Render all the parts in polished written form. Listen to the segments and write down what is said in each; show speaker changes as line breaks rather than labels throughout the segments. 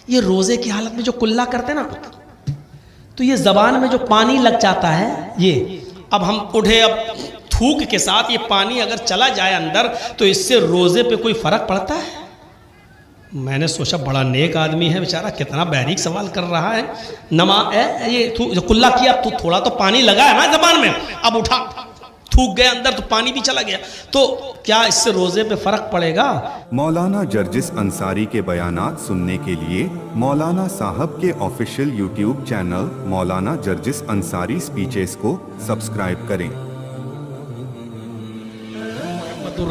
یہ روزے کی حالت میں جو کلا کرتے نا، تو یہ زبان میں جو پانی لگ جاتا ہے، یہ اب ہم اٹھے، اب تھوک کے ساتھ یہ پانی اگر چلا جائے اندر تو اس سے روزے پہ کوئی فرق پڑتا ہے؟ میں نے سوچا بڑا نیک آدمی ہے بیچارہ، کتنا باریک سوال کر رہا ہے. یہ کلا کیا تو تھوڑا تو پانی لگا ہے نا زبان میں، اب اٹھا تھوک گیا اندر تو پانی بھی چلا گیا، تو کیا اس سے روزے پہ فرق پڑے گا؟
مولانا جرجس انصاری کے بیانات سننے کے لیے مولانا صاحب کے آفیشیل یوٹیوب چینل مولانا جرجس انصاری سپیچز کو سبسکرائب کریں.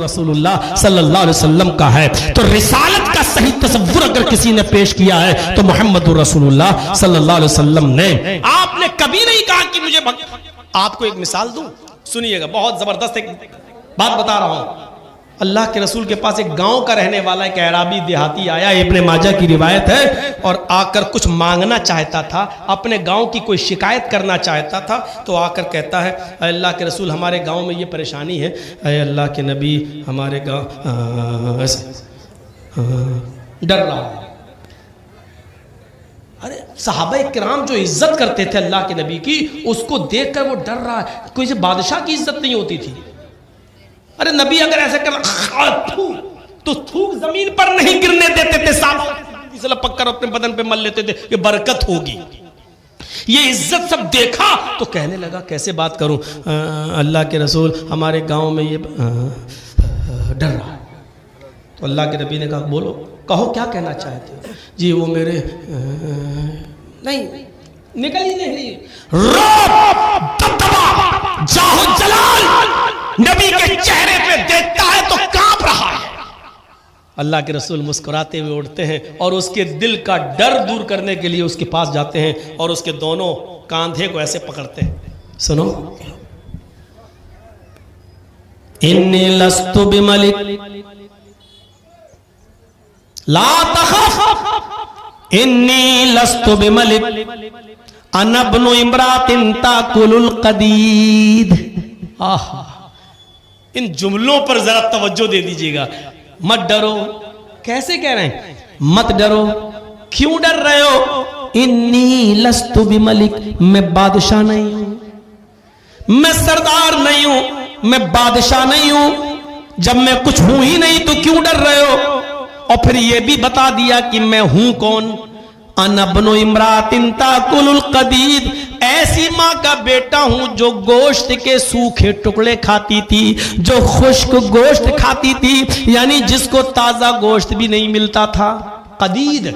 رسول اللہ صلی اللہ علیہ وسلم کا ہے تو رسالت کا صحیح تصور اگر کسی نے پیش کیا ہے تو محمد رسول اللہ صلی اللہ علیہ وسلم نے. آپ نے کبھی نہیں کہا کہ مجھے آپ کو ایک مثال دوں، سنیے گا، بہت زبردست ایک بات بتا رہا ہوں. اللہ کے رسول کے پاس ایک گاؤں کا رہنے والا ایک اعرابی دیہاتی آیا، ابن ماجہ کی روایت ہے، اور آ کر کچھ مانگنا چاہتا تھا، اپنے گاؤں کی کوئی شکایت کرنا چاہتا تھا. تو آ کر کہتا ہے اے اللہ کے رسول ہمارے گاؤں میں یہ پریشانی ہے، اے اللہ کے نبی ہمارے گاؤں ڈر رہا ہے. ارے صحابہ کرام جو عزت کرتے تھے اللہ کے نبی کی، اس کو دیکھ کر وہ ڈر رہا ہے. کوئی سے بادشاہ کی عزت نہیں ہوتی تھی. ارے نبی اگر ایسے کرنا تو تھوک زمین پر نہیں گرنے دیتے تھے، صاحب لپک کر اپنے بدن پہ مل لیتے تھے کہ برکت ہوگی. یہ عزت سب دیکھا تو کہنے لگا کیسے بات کروں، اللہ کے رسول ہمارے گاؤں میں یہ ڈر رہا ہے. تو اللہ کے نبی نے کہا بولو، کہو کیا کہنا چاہتے ہو. جی وہ میرے نہیں نکل ہی نہیں، جاہ جلال نبی کے چہرے پہ دیکھتا ہے تو کانپ رہا ہے. اللہ کے رسول مسکراتے ہوئے اٹھتے ہیں اور اس کے دل کا ڈر دور کرنے کے لیے اس کے پاس جاتے ہیں اور اس کے دونوں کاندھے کو ایسے پکڑتے ہیں. سنو، انی لست بملک لا تخف انی لست بملک انا ابن امرات تاکل القدید. ان جملوں پر ذرا توجہ دے دیجئے گا. مت ڈرو، کیسے کہہ رہے ہیں مت ڈرو، کیوں ڈر رہے ہو؟ انی لست بملک، میں بادشاہ نہیں ہوں، میں سردار نہیں ہوں، میں بادشاہ نہیں ہوں. جب میں کچھ ہوں ہی نہیں تو کیوں ڈر رہے ہو؟ اور پھر یہ بھی بتا دیا کہ میں ہوں کون. انا ابن امرات تاکل القدید، ایسی ماں کا بیٹا ہوں جو گوشت کے سوکھے ٹکڑے کھاتی تھی، جو خشک گوشت کھاتی تھی، یعنی جس کو تازہ گوشت بھی نہیں ملتا تھا. قدید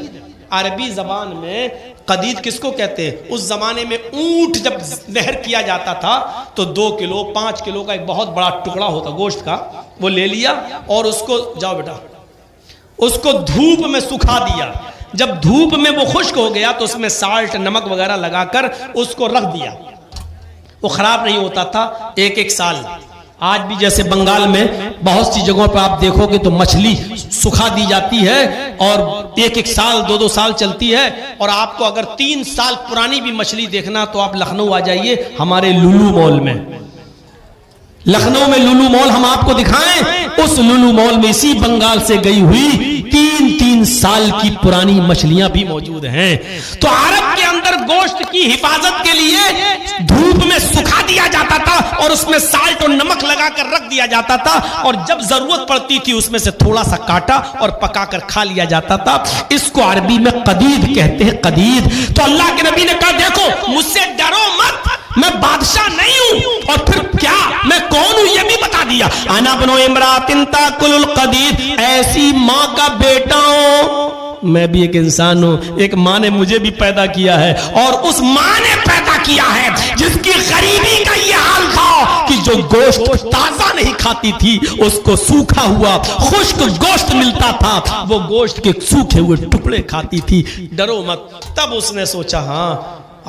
عربی زبان میں قدید کس کو کہتے ہیں؟ اس زمانے میں اونٹ جب ذبح کیا جاتا تھا تو 2 کلو 5 کلو کا ایک بہت بڑا ٹکڑا ہوتا گوشت کا، وہ لے لیا اور اس کو جاؤ بیٹا اس کو دھوپ میں سکھا دیا. جب دھوپ میں وہ خشک ہو گیا تو اس میں سالٹ نمک وغیرہ لگا کر اس کو رکھ دیا. وہ خراب نہیں ہوتا تھا 1 سال. آج بھی جیسے بنگال میں بہت سی جگہوں پہ آپ دیکھو گے تو مچھلی سکھا دی جاتی ہے اور 1 سال 2 سال چلتی ہے. اور آپ کو اگر 3 سال پرانی بھی مچھلی دیکھنا تو آپ لکھنؤ آ جائیے ہمارے لولو مال میں. لکھنؤ میں لولو مال ہم آپ کو دکھائیں، اس لولو مال میں اسی بنگال سے گئی ہوئی 3 سال کی پرانی مچھلیاں بھی موجود ہیں. تو عرب کے اندر گوشت کی حفاظت کے لیے دھوپ میں سکھا دیا جاتا تھا اور اس میں سالٹ اور نمک لگا کر رکھ دیا جاتا تھا، اور جب ضرورت پڑتی تھی اس میں سے تھوڑا سا کاٹا اور پکا کر کھا لیا جاتا تھا. اس کو عربی میں قدید کہتے ہیں، قدید. تو اللہ کے نبی نے کہا دیکھو مجھ سے ڈرو مت، میں بادشاہ نہیں ہوں. اور پھر کیا میں کون ہوں یہ بھی بتا دیا. انا ابن امرات تاکل القدید، ایسی ماں کا بیٹا ہوں. میں بھی ایک انسان ہوں، ایک ماں نے مجھے بھی پیدا کیا ہے اور اس ماں نے پیدا کیا ہے جس کی غریبی کا یہ حال تھا کہ جو گوشت تازہ نہیں کھاتی تھی اس کو سوکھا ہوا خشک گوشت ملتا تھا، وہ گوشت کے سوکھے ہوئے ٹکڑے کھاتی تھی. ڈرو مت. تب اس نے سوچا ہاں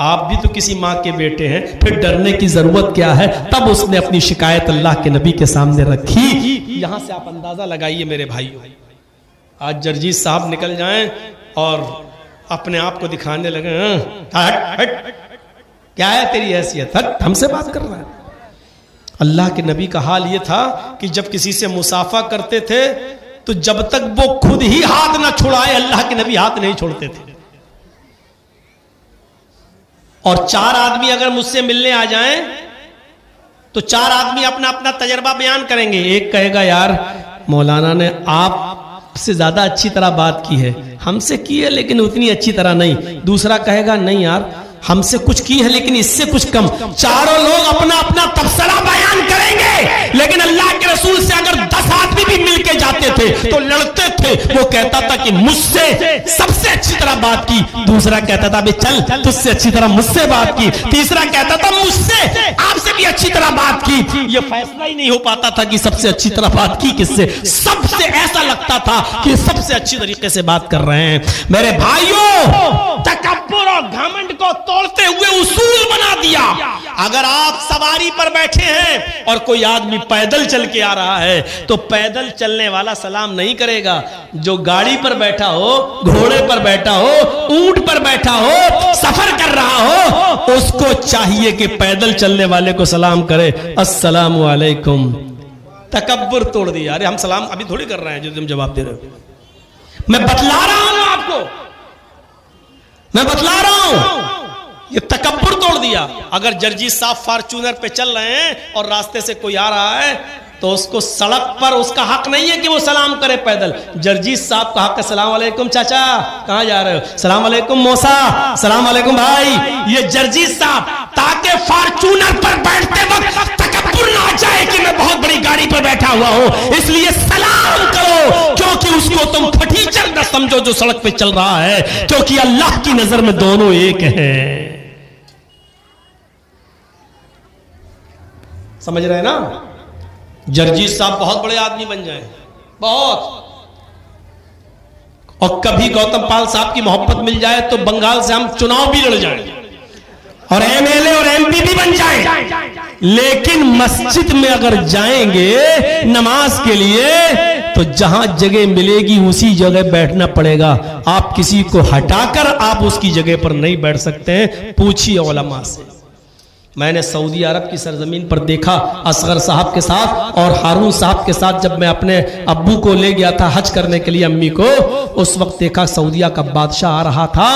آپ بھی تو کسی ماں کے بیٹے ہیں، پھر ڈرنے کی ضرورت کیا ہے. تب اس نے اپنی شکایت اللہ کے نبی کے سامنے رکھی. یہاں سے آپ اندازہ لگائیے میرے بھائیو، آج جرجیت صاحب نکل جائیں اور اپنے آپ کو دکھانے لگے ہٹ ہٹ کیا ہے تیری حیثیت، ہٹ ہم سے بات کر رہا ہے. اللہ کے نبی کا حال یہ تھا کہ جب کسی سے مصافحہ کرتے تھے تو جب تک وہ خود ہی ہاتھ نہ چھڑائے اللہ کے نبی ہاتھ نہیں چھوڑتے تھے. اور 4 آدمی اگر مجھ سے ملنے آ جائیں تو 4 آدمی اپنا اپنا تجربہ بیان کریں گے. ایک کہے گا یار مولانا نے آپ سے زیادہ اچھی طرح بات کی ہے, ہم سے کی ہے لیکن اتنی اچھی طرح نہیں. دوسرا کہے گا نہیں یار ہم سے کچھ کی ہے لیکن اس سے کچھ کم. چاروں لوگ اپنا اپنا تبصرہ بیان کریں گے, لیکن اللہ کے رسول سے اگر 10 آدمی بھی مل کے جاتے تھے تو لڑتے تھے. وہ کہتا تھا کہ مجھ سے سب سے اچھی طرح بات کی, دوسرا کہتا تھا بے چل تجھ سے اچھی طرح مجھ سے بات کی, تیسرا کہتا تھا مجھ سے آپ سے بھی اچھی طرح بات کی. یہ فیصلہ ہی نہیں ہو پاتا تھا کہ سب سے اچھی طرح بات کی کس سے. سب سے ایسا لگتا تھا کہ سب سے اچھی طریقے سے بات کر رہے ہیں. میرے بھائیوں, تکبر اور گھمنڈ کو توڑتے ہوئے اصول بنا دیا. اگر آپ سواری پر بیٹھے ہیں اور کوئی آدمی پیدل چل کے آ رہا ہے تو پیدل چلنے والا سلام نہیں کرے گا. جو گاڑی پر بیٹھا ہو, گھوڑے پر بیٹھا ہو, اونٹ پر بیٹھا ہو, سفر کر رہا ہو, اس کو چاہیے کہ پیدل چلنے والے کو سلام کرے, السلام علیکم. تکبر توڑ دیا. ارے ہم سلام ابھی تھوڑی کر رہے ہیں جو تم جواب دے رہے ہو, میں بتلا رہا ہوں آپ کو, میں بتلا رہا ہوں. یہ تکبر توڑ دیا. اگر جرجیت صاحب فارچونر پہ چل رہے ہیں اور راستے سے کوئی آ رہا ہے تو اس کو سڑک پر اس کا حق نہیں ہے کہ وہ سلام کرے پیدل. جرجیت صاحب کا حق ہے السلام علیکم چاچا کہاں جا رہے ہو, السلام علیکم موسا, السلام علیکم بھائی. یہ جرجیت صاحب تاکہ فارچونر پر بیٹھتے وقت تکبر نہ آ جائے کہ میں بہت بڑی گاڑی پر بیٹھا ہوا ہوں, اس لیے سلام کرو, کیونکہ اس کو تم پھٹیچر نہ سمجھو جو سڑک پہ چل رہا ہے, کیونکہ اللہ کی نظر میں دونوں ایک ہیں. سمجھ رہے ہیں نا. جرجیت صاحب بہت بڑے آدمی بن جائیں, بہت, اور کبھی گوتم پال صاحب کی محبت مل جائے تو بنگال سے ہم چناؤ بھی لڑ جائیں اور ایم ایل اے اور ایم پی بھی بن جائیں, لیکن مسجد میں اگر جائیں گے نماز کے لیے تو جہاں جگہ ملے گی اسی جگہ بیٹھنا پڑے گا. آپ کسی کو ہٹا کر آپ اس کی جگہ پر نہیں بیٹھ سکتے ہیں. پوچھیے علماء سے. میں نے سعودی عرب کی سرزمین پر دیکھا اصغر صاحب کے ساتھ اور ہارون صاحب کے ساتھ, جب میں اپنے ابو کو لے گیا تھا حج کرنے کے لیے, امی کو, اس وقت دیکھا سعودیہ کا بادشاہ آ رہا تھا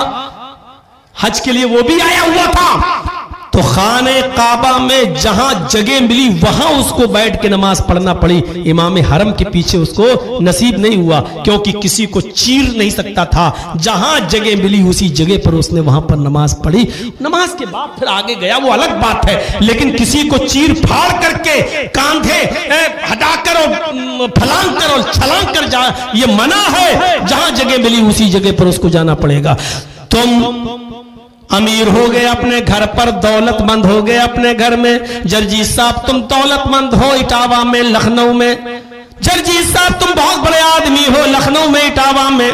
حج کے لیے, وہ بھی آیا ہوا تھا. تو خانہ کعبہ میں جہاں جگہ ملی وہاں اس کو بیٹھ کے نماز پڑھنا پڑی. امام حرم کے پیچھے اس کو نصیب نہیں ہوا کیونکہ کسی کو چیر نہیں سکتا تھا. جہاں جگہ ملی اسی جگہ پر اس نے وہاں پر نماز پڑھی. نماز کے بعد پھر آگے گیا وہ الگ بات ہے, لیکن کسی کو چیر پھاڑ کر کے کاندھے ہٹا کر اور پھلانگ کر اور چھلانگ کر جا, یہ منع ہے. جہاں جگہ ملی اسی جگہ پر اس کو جانا پڑے گا. تم امیر ہو گئے اپنے گھر پر, دولت مند ہو گئے اپنے گھر میں. جرجیت صاحب تم دولت مند ہو اٹاوا میں, لکھنؤ میں. جرجیت صاحب تم بہت بڑے آدمی ہو لکھنؤ میں, اٹاوا میں.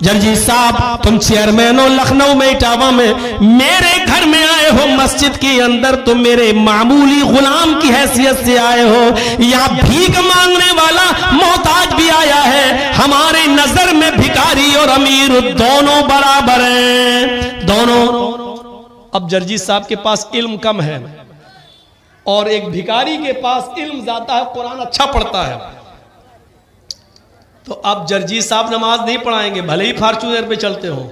جرجیت صاحب تم چیئرمین ہو لکھنؤ میں, اٹاوا میں. میرے گھر میں آئے ہو مسجد کے اندر تو میرے معمولی غلام کی حیثیت سے آئے ہو. یہاں بھیک مانگنے والا محتاج بھی آیا ہے. ہمارے نظر میں بھکاری اور امیر دونوں برابر ہیں, دونوں. اب جرجیت صاحب کے پاس علم کم ہے اور ایک بھکاری کے پاس علم زیادہ ہے, قرآن اچھا پڑھتا ہے. تو اب جرجیت صاحب نماز نہیں پڑھائیں گے بھلے ہی فارچونر پہ چلتے ہوں.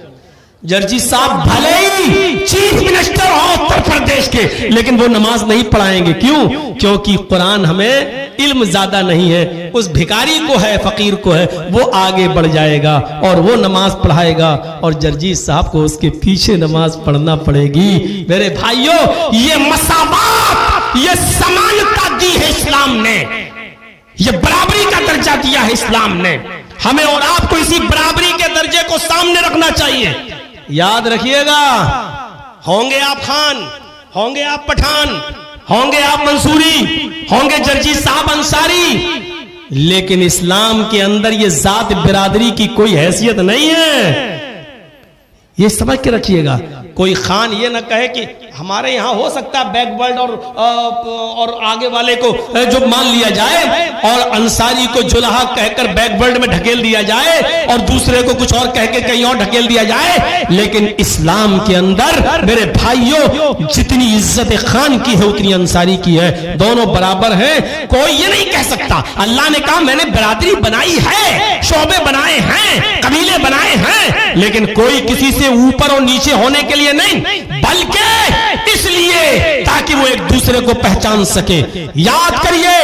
جرجیت صاحب بھلے ہی چیف منسٹر ہو اتر پردیش کے, لیکن وہ نماز نہیں پڑھائیں گے. کیوں؟ کیونکہ قرآن ہمیں علم زیادہ نہیں ہے. اس بھکاری کو ہے, فقیر کو ہے, وہ آگے بڑھ جائے گا اور وہ نماز پڑھائے گا اور جرجیت صاحب کو اس کے پیچھے نماز پڑھنا پڑے گی. میرے بھائیوں, یہ مساوات, یہ سمانتا دی ہے اسلام نے, یہ برابری کا درجہ دیا ہے اسلام نے. ہمیں اور آپ کو اسی برابری کے درجے کو سامنے رکھنا چاہیے. یاد رکھیے گا, ہوں گے آپ خان, ہوں گے آپ پٹھان, ہوں گے آپ منصوری, ہوں گے جرجیت صاحب انصاری, لیکن اسلام کے اندر یہ ذات برادری کی کوئی حیثیت نہیں ہے. یہ سمجھ کے رکھیے گا. کوئی خان یہ نہ کہے کہ ہمارے یہاں ہو سکتا ہے بیک ورلڈ اور آگے والے کو جو مان لیا جائے اور انصاری کو جلہا کہہ کر بیک ورلڈ میں ڈھکیل دیا جائے اور دوسرے کو کچھ اور کہہ کے کہیں اور ڈھکیل دیا جائے. لیکن اسلام کے اندر میرے بھائیوں جتنی عزت خان کی ہے اتنی انصاری کی ہے, دونوں برابر ہیں. کوئی یہ نہیں کہہ سکتا, اللہ نے کہا میں نے برادری بنائی ہے, شعبے بنائے ہیں, قبیلے بنائے ہیں, لیکن کوئی کسی سے اوپر اور نیچے ہونے کے لیے نہیں, بلکہ اس لیے تاکہ وہ ایک دوسرے کو پہچان سکے. یاد کریے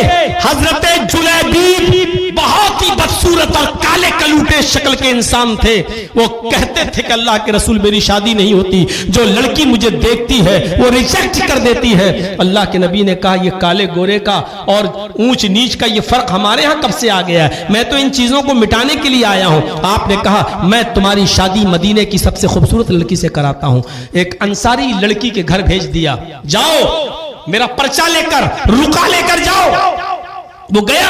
حضرت جلیبیب بہت ہی بدصورت اور کالے کلوٹے شکل کے انسان تھے. وہ کہتے تھے کہ اللہ کے رسول میری شادی نہیں ہوتی, جو لڑکی مجھے دیکھتی ہے وہ ریجیکٹ کر دیتی ہے. اللہ کے نبی نے کہا یہ کالے گورے کا اور اونچ نیچ کا یہ فرق ہمارے ہاں کب سے آ گیا ہے, میں تو ان چیزوں کو مٹانے کے لیے آیا ہوں. آپ نے کہا میں تمہاری شادی مدینے کی سب سے خوبصورت لڑکی سے کراتا ہوں. ایک انصاری لڑکی کے گھر بھیج دیا, جاؤ میرا پرچہ لے کر رقعہ لے کر جاؤ. وہ گیا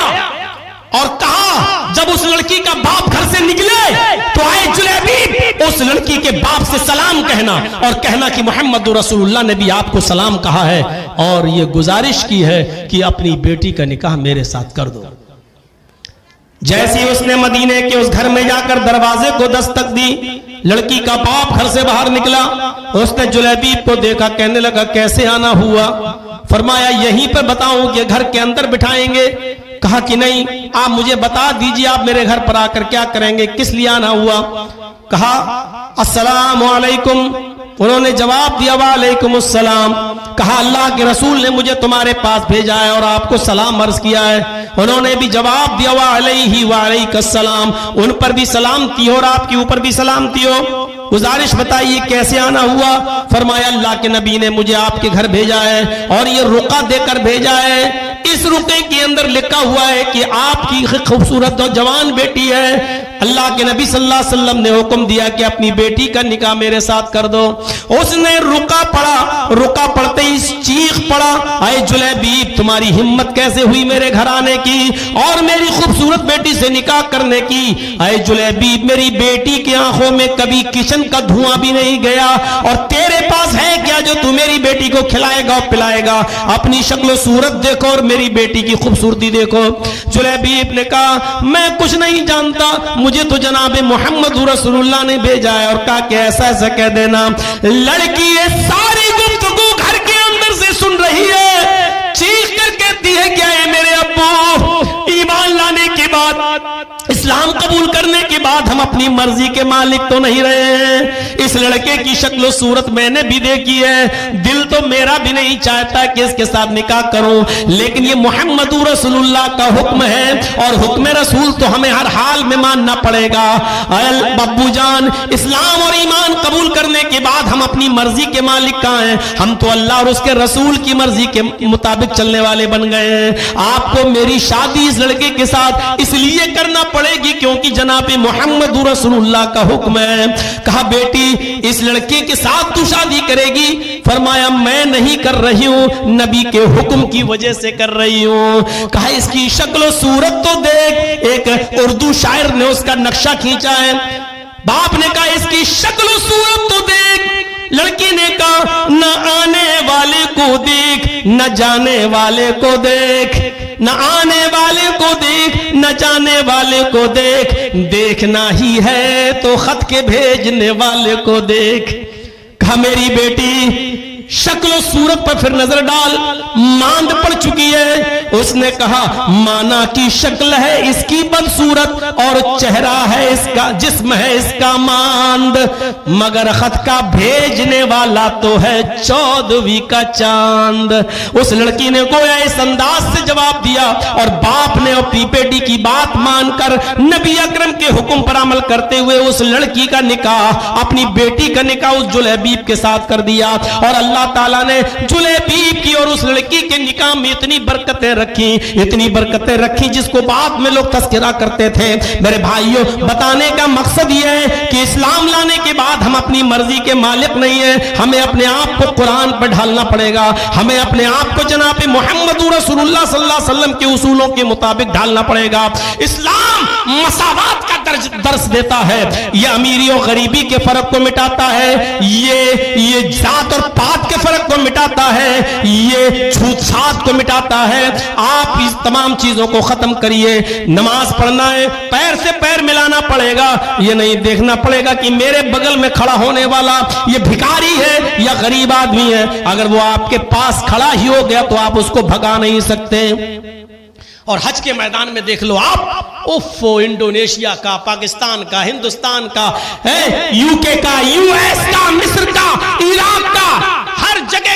اور کہا جب اس لڑکی کا باپ گھر سے نکلے تو آئے جلیبیب اس لڑکی کے باپ سے سلام کہنا اور کہنا کہ محمد رسول اللہ نے بھی آپ کو سلام کہا ہے اور یہ گزارش کی ہے کہ اپنی بیٹی کا نکاح میرے ساتھ کر دو. جیسے اس نے مدینے کے اس گھر میں جا کر دروازے کو دستک دی, لڑکی کا باپ گھر سے باہر نکلا. اس نے جلیبیب کو دیکھا, کہنے لگا کیسے آنا ہوا؟ فرمایا یہیں پر بتاؤں کہ گھر کے اندر بٹھائیں گے؟ کہا کہ نہیں, آپ مجھے بتا دیجئے آپ میرے گھر پر آ کر کیا کریں گے, کس لیے آنا ہوا؟ کہا السلام علیکم. انہوں نے جواب دیا وعلیکم السلام. کہا اللہ کے رسول نے مجھے تمہارے پاس بھیجا ہے اور آپ کو سلام عرض کیا ہے. انہوں نے بھی جواب دیا وعلیہ وعلیک السلام, ان پر بھی سلامتی ہو اور آپ کے اوپر بھی سلامتی ہو. گزارش بتائیے کیسے آنا ہوا؟ فرمایا اللہ کے نبی نے مجھے آپ کے گھر بھیجا ہے اور یہ رقعہ دے کر بھیجا ہے. اس رقعے کے اندر لکھا ہوا ہے کہ آپ کی خوبصورت اور جوان بیٹی ہے. اللہ کے نبی صلی اللہ علیہ وسلم نے حکم دیا کہ اپنی بیٹی کا نکاح میرے ساتھ کر دو. اس نے رقعہ پڑھا, رقعہ پڑھتے ہی چیخ پڑا, اے جلیبیب تمہاری ہمت کیسے ہوئی میرے گھر آنے کی اور میری خوبصورت بیٹی سے نکاح کرنے کی؟ اے جلیبیب میری بیٹی کی آنکھوں میں کبھی کچن کا دھواں بھی نہیں گیا اور تیرے پاس ہے کیا جو تو میری بیٹی کو کھلائے گا اور پلائے گا؟ اپنی شکل و صورت دیکھو اور میری بیٹی کی خوبصورتی دیکھو. جلیبیب نے کہا میں کچھ نہیں جانتا, مجھے تو جناب محمد رسول اللہ نے بھیجا ہے اور کہا کہ ایسا ایسا کہہ دینا. لڑکی یہ ساری گفتگو گھر کے اندر سے سن رہی ہے, چیخ کر کہتی ہے کیا ہے میرے ابو, ایمان لانے کے بعد اسلام قبول کرنے کے بعد ہم اپنی مرضی کے مالک تو نہیں رہے ہیں. اس لڑکے کی شکل و صورت میں نے بھی دیکھی ہے, دل تو میرا بھی نہیں چاہتا کہ اس کے ساتھ نکاح کروں, لیکن یہ محمد رسول اللہ کا حکم ہے اور حکم رسول تو ہمیں ہر حال میں ماننا پڑے گا. ابو جان اسلام اور ایمان قبول کرنے کے بعد ہم اپنی مرضی کے مالک کہاں ہیں؟ ہم تو اللہ اور اس کے رسول کی مرضی کے مطابق چلنے والے بن گئے ہیں. آپ کو میری شادی اس لڑکے کے ساتھ اس لیے کرنا پڑے گی کیونکہ جناب محمد رسول اللہ کا حکم ہے. کہا بیٹی اس لڑکے کے ساتھ تو شادی کرے گی؟ فرمایا میں نہیں کر رہی ہوں, نبی کے حکم کی وجہ سے کر رہی ہوں. کہا اس کی شکل و صورت تو دیکھ, ایک اردو شاعر نے اس کا نقشہ کھینچا ہے. باپ نے کہا اس کی شکل و صورت تو دیکھ. لڑکی نے کہا نہ آنے والے کو دیکھ نہ جانے والے کو دیکھ, نہ آنے والے کو دیکھ نہ جانے والے کو دیکھ, دیکھنا ہی ہے تو خط کے بھیجنے والے کو دیکھ. کہا میری بیٹی شکل و صورت پر پھر نظر ڈال, ماند پڑ چکی ہے. اس نے کہا مانا کی شکل ہے اس کی بدصورت اور چہرہ ہے اس کا, جسم ہے اس کا ماند, مگر خط کا بھیجنے والا تو ہے 14ویں کا چاند. اس لڑکی نے گویا اس انداز سے جواب دیا اور باپ نے اپنی بیٹی کی بات مان کر نبی اکرم کے حکم پر عمل کرتے ہوئے اس لڑکی کا نکاح, اپنی بیٹی کا نکاح اس جلیبیب کے ساتھ کر دیا. اور اللہ تعالیٰ نے جلیبیب کی اور اس لڑکی کے نکاح میں اتنی برکتیں رکھی, اتنی برکتیں رکھی جس کو بعد میں لوگ تذکرہ کرتے تھے. میرے بھائیوں بتانے کا مقصد یہ ہے کہ اسلام لانے کے بعد ہم اپنی مرضی کے مالک نہیں ہیں, ہمیں اپنے آپ کو قرآن پر ڈھالنا پڑے گا, ہمیں اپنے آپ کو جناب محمد رسول اللہ صلی اللہ علیہ وسلم کے اصولوں کے مطابق ڈھالنا پڑے گا. اسلام مساوات کا درس دیتا ہے, یہ امیری اور غریبی کے فرق کو مٹاتا ہے, یہ ذات اور پات کے فرق کو مٹاتا ہے, یہ جھوٹ سات کو مٹاتا ہے. آپ اس تمام چیزوں کو ختم کریے. نماز پڑھنا ہے پیر سے پیر ملانا پڑے گا, یہ نہیں دیکھنا پڑے گا کہ میرے بغل میں کھڑا ہونے والا یہ بھکاری ہے یا غریب آدمی ہے. اگر وہ آپ کے پاس کھڑا ہی ہو گیا تو آپ اس کو بھگا نہیں سکتے. اور حج کے میدان میں دیکھ لو آپ, انڈونیشیا کا, پاکستان کا, ہندوستان کا, یو کے کا, US کا, مصر کا, عراق کا, ہر جگہ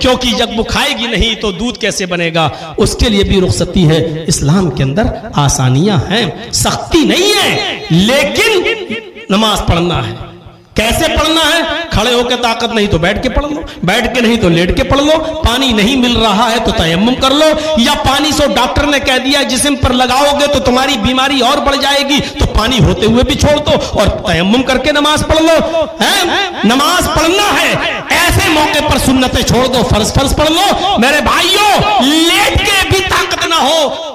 کیونکہ جب وہ کھائے گی نہیں تو دودھ کیسے بنے گا, اس کے لیے بھی رخصتی ہے. اسلام کے اندر آسانیاں ہیں, سختی نہیں ہے, لیکن نماز پڑھنا ہے. کیسے پڑھنا ہے؟ کھڑے ہو کے طاقت نہیں تو بیٹھ کے پڑھ لو, بیٹھ کے نہیں تو لیٹ کے پڑھ لو, پانی نہیں مل رہا ہے تو تیمم کر لو, یا پانی سو ڈاکٹر نے کہہ دیا جسم پر لگاؤ گے تو تمہاری بیماری اور بڑھ جائے گی تو پانی ہوتے ہوئے بھی چھوڑ دو اور تیمم کر کے نماز پڑھ لو. نماز پڑھنا ہے, ایسے موقع پر سنتیں چھوڑ دو, فرض پڑھ لو. میرے بھائیوں, لیٹ کے بھی طاقت نہ ہو,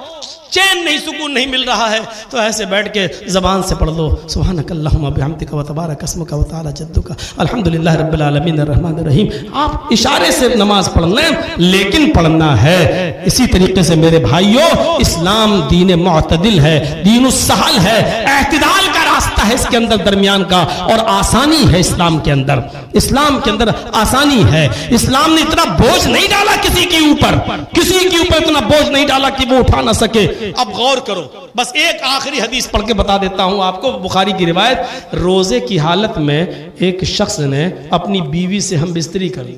چین نہیں, سکون نہیں مل رہا ہے تو ایسے بیٹھ کے زبان سے پڑھ لو سبحانک اللہم بحمدک وتبارک اسمک وتعالی جدک الحمدللہ رب العالمین الرحمن الرحیم. آپ اشارے سے نماز پڑھ لیں لیکن پڑھنا ہے. اسی طریقے سے میرے بھائیوں, اسلام دین معتدل ہے, دین السہل ہے, اعتدال کا راستہ ہے اس کے اندر, درمیان کا, اور آسانی ہے اسلام کے اندر. اسلام کے اندر آسانی ہے. اسلام نے اتنا بوجھ نہیں ڈالا کسی کے اوپر, کسی کے اوپر اتنا بوجھ نہیں ڈالا کہ وہ اٹھا نہ سکے. اب غور کرو, بس ایک آخری حدیث پڑھ کے بتا دیتا ہوں آپ کو, بخاری کی روایت. روزے کی حالت میں ایک شخص نے اپنی بیوی سے ہم بستری کر لی.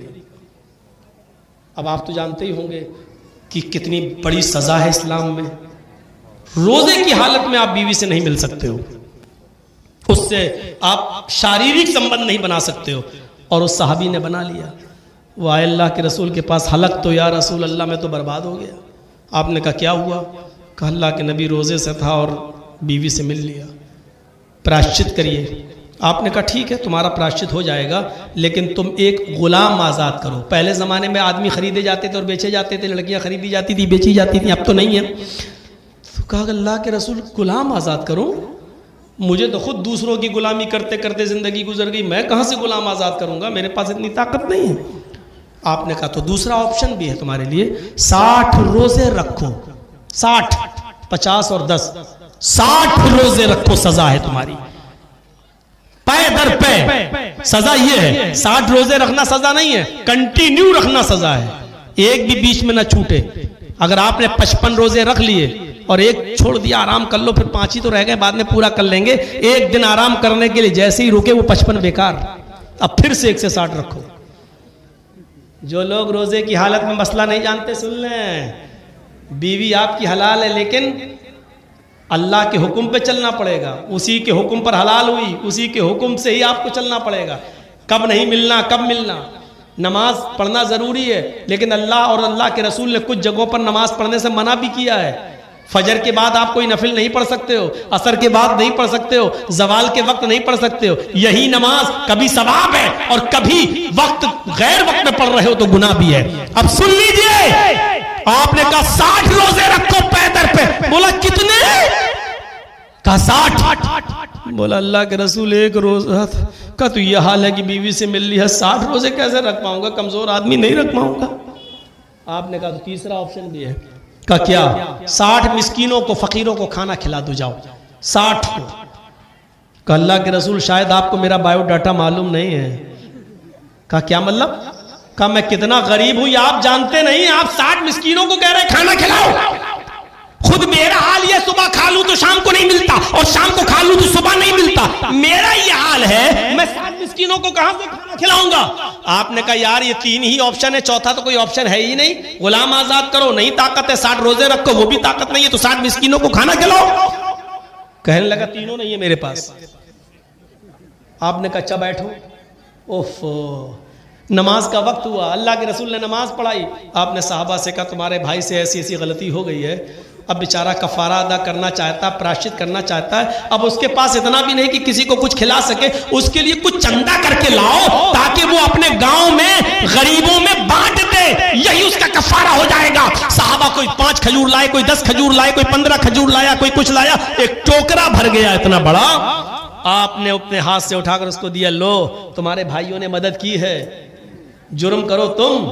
اب آپ تو جانتے ہی ہوں گے کہ کتنی بڑی سزا ہے اسلام میں. روزے کی حالت میں آپ بیوی سے نہیں مل سکتے ہو, اس سے آپ شاریرک سمبند نہیں بنا سکتے ہو, اور اس صحابی نے بنا لیا. وہ آئے اللہ کے رسول کے پاس, حلق تو یا رسول اللہ میں تو برباد ہو گیا. آپ نے کہا کیا ہوا؟ کہا اللہ کے نبی روزے سے تھا اور بیوی سے مل لیا, پراشچت کریے. آپ نے کہا ٹھیک ہے تمہارا پراشچت ہو جائے گا, لیکن تم ایک غلام آزاد کرو. پہلے زمانے میں آدمی خریدے جاتے تھے اور بیچے جاتے تھے, لڑکیاں خریدی جاتی تھی بیچی جاتی تھیں, اب تو نہیں ہے. تو کہا اللہ کے رسول غلام آزاد کروں, مجھے تو خود دوسروں کی غلامی کرتے کرتے زندگی گزر گئی, میں کہاں سے غلام آزاد کروں گا, میرے پاس اتنی طاقت نہیں ہے. آپ نے کہا تو دوسرا آپشن بھی ہے تمہارے لیے, 60 روزے رکھو. 60, 50 اور 10, 60 روزے رکھو, سزا ہے تمہاری پے در پے. سزا یہ ہے, 60 روزے رکھنا سزا نہیں ہے, کنٹینیو رکھنا سزا ہے, ایک بھی بیچ میں نہ چھوٹے. اگر آپ نے 55 روزے رکھ لیے اور ایک چھوڑ دیا, آرام کر لو, پھر 5 ہی تو رہ گئے, بعد میں پورا کر لیں گے. ایک دن آرام کرنے کے لیے جیسے ہی رکے وہ 55 بیکار, اب پھر سے 1 سے 60 رکھو. جو لوگ روزے کی حالت میں مسئلہ نہیں جانتے سن لیں, بیوی آپ کی حلال ہے لیکن اللہ کے حکم پہ چلنا پڑے گا. اسی کے حکم پر حلال ہوئی, اسی کے حکم سے ہی آپ کو چلنا پڑے گا. کب نہیں ملنا, کب ملنا. نماز پڑھنا ضروری ہے, لیکن اللہ اور اللہ کے رسول نے کچھ جگہوں پر نماز پڑھنے سے منع بھی کیا ہے. فجر کے بعد آپ کوئی نفل نہیں پڑھ سکتے ہو, عصر کے بعد نہیں پڑھ سکتے ہو, زوال کے وقت نہیں پڑھ سکتے ہو. یہی نماز کبھی ثواب ہے اور کبھی وقت غیر وقت میں پڑھ رہے ہو تو گناہ بھی ہے. اب سن لیجئے, آپ نے کہا 60 روزے رکھو پے در پہ. بولا کتنے؟ کہا 60. بولا اللہ کے رسول ایک روزہ. کہا تو یہ حال ہے کہ بیوی سے مل لی ہے, 60 روزے کیسے رکھ پاؤں گا, کمزور آدمی نہیں رکھ پاؤں گا. آپ نے کہا تو تیسرا آپشن بھی ہے. کہا کیا؟ 60 مسکینوں کو, فقیروں کو کھانا کھلا دو جاؤ, 60 کو. کہا اللہ کے رسول شاید آپ کو میرا بایو ڈاٹا معلوم نہیں ہے. کہا کیا مطلب؟ کہا میں کتنا غریب ہوں یہ آپ جانتے نہیں, آپ 60 مسکینوں کو کہہ رہے کھانا کھلاؤ. خود میرا حال یہ, صبح کھا لوں تو شام کو نہیں ملتا, اور شام کو کھا لوں تو صبح نہیں ملتا. میرا یہ حال ہے, میں 60 مسکینوں کو کہاں سے کھانا کھلاؤں گا؟ آپ نے کہا یار یہ 3 ہی آپشن ہے, چوتھا تو کوئی آپشن ہے ہی نہیں. غلام آزاد کرو نہیں طاقت ہے, 60 روزے رکھو وہ بھی طاقت نہیں ہے, تو 60 مسکینوں کو کھانا کھلاؤ. کہنے لگا تینوں نہیں ہے میرے پاس. آپ نے کہا اچھا بیٹھو. اوف, نماز کا وقت ہوا, اللہ کے رسول نے نماز پڑھائی. آپ نے صحابہ سے کہا تمہارے بھائی سے ایسی ایسی غلطی ہو گئی ہے, اب بیچارہ کفارہ ادا کرنا چاہتا ہے, پراشچت کرنا چاہتا ہے. اب اس کے پاس اتنا بھی نہیں کہ کسی کو کچھ کھلا سکے, اس کے لیے کچھ چندہ کر کے لاؤ تاکہ وہ اپنے گاؤں میں غریبوں میں بانٹ دے, یہی اس کا کفارہ ہو جائے گا. صحابہ کوئی 5 کھجور لائے, کوئی 10 کھجور لائے, کوئی 15 کھجور لایا, کوئی کچھ لایا, ایک ٹوکرا بھر گیا اتنا بڑا. آپ نے اپنے ہاتھ سے اٹھا کر اس کو دیا, لو تمہارے بھائیوں نے مدد کی ہے, جرم کرو تم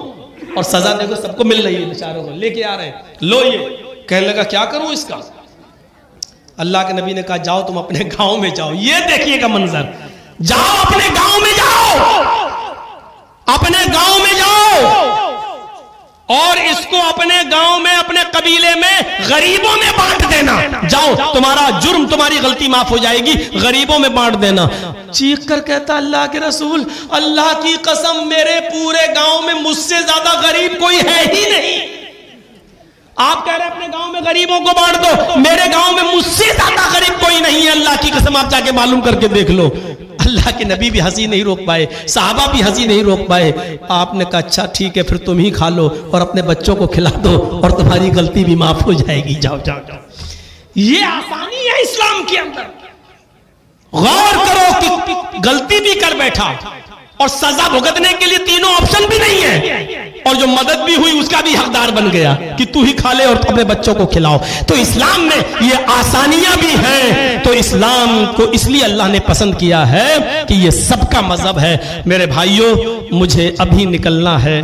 اور سزا دیکھو سب کو مل رہی ہے, بیچاروں کو لے کے آ رہے ہیں, لو یہ. کہنے لگا کیا کروں اس کا؟ اللہ کے نبی نے کہا جاؤ تم اپنے گاؤں میں جاؤ. یہ دیکھیے گا منظر, جاؤ اپنے گاؤں میں جاؤ, اپنے گاؤں میں جاؤ اور اس کو اپنے گاؤں میں اپنے قبیلے میں غریبوں میں بانٹ دینا. جاؤ تمہارا جرم تمہاری غلطی معاف ہو جائے گی, غریبوں میں بانٹ دینا. چیخ کر کہتا اللہ کے رسول, اللہ کی قسم میرے پورے گاؤں میں مجھ سے زیادہ غریب کوئی ہے ہی نہیں. آپ کہہ رہے اپنے گاؤں میں غریبوں کو بانٹ دو, میرے گاؤں میں مجھ سے زیادہ غریب کوئی نہیں ہے, اللہ کی قسم آپ جا کے معلوم کر کے دیکھ لو. اللہ کے نبی بھی ہنسی نہیں روک پائے, صحابہ بھی ہنسی نہیں روک پائے. آپ نے کہا اچھا ٹھیک ہے, پھر تم ہی کھا لو اور اپنے بچوں کو کھلا دو اور تمہاری غلطی بھی معاف ہو جائے گی. جاؤ جاؤ جاؤ. یہ آسانی ہے اسلام کے اندر. غور کرو کہ غلطی بھی کر بیٹھا اور سزا بھگتنے کے لیے تینوں آپشن بھی نہیں ہے, اور جو مدد بھی ہوئی اس کا بھی حقدار بن گیا کہ تو ہی کھا لے اور اپنے بچوں کو کھلاؤ. تو اسلام میں یہ آسانیاں بھی ہیں. تو اسلام کو اس لیے اللہ نے پسند کیا ہے کہ یہ سب کا مذہب ہے. میرے بھائیوں, مجھے ابھی نکلنا ہے.